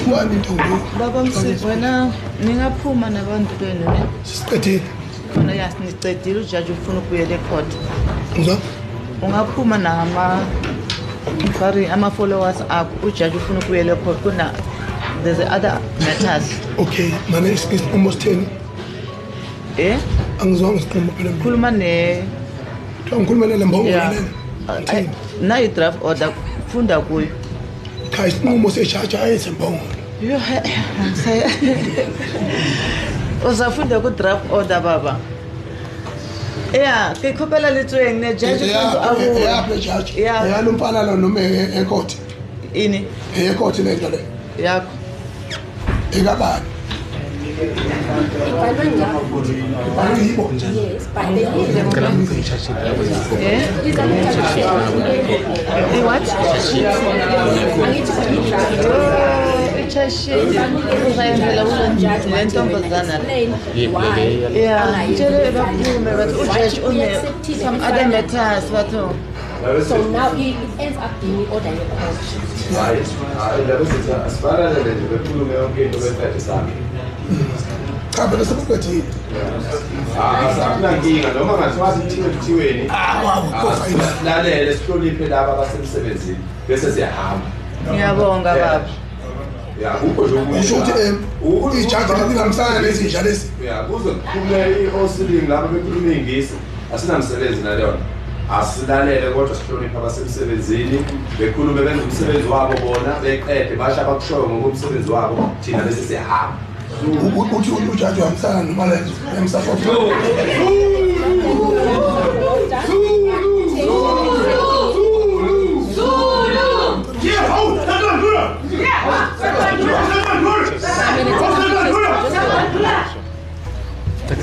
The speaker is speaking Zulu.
Kuthiwani Ntombi? Baba Msisi, wena ningaphuma nabantu benu ne? Sisiqedile. Khona yasinicedile ujaji ufuna ukubuyela ecourt. Ngizwa? Ungaphuma ama-followers akho ujaji ufuna ukubuyela ecourt there's other matters. Okay, mane isinqumo sitheni? Angizwanga isiqomo phela. Khuluma ngikhuluma nale mbongo lena. na i-draft order funda kuyo. Cha isinqumo sejaji ayesembongo. Uzafunda ku-draft order baba. Ke khopela letsweng ne judge ya lo mfana lo noma ecourt. Ini? Ecourt lento le. Yakho. Ekabani? What? Some other matters, so now it ends up being order in court. Cha phela sebuqedile. Akunankinga noma ngathiwa sithiweni lalele sihloniphe laba abasemsebenzini bese siyahamba. Ngiyabonga baba. Akukho nje Usho ukuthi ijaji lingamisana nezinja lezi. kuze kuphume i-hosting laba bekhuluma ingisi asinamsebenzi nalona. Asilalele kodwa sihloniphe abasemsebenzini bekhulume benza umsebenzi wabo bona beqede basha abakushoyo ngokomsebenzi wabo thina bese siyahamba. Uthi ujaji wamsana noma lenzo emsafofo. Tak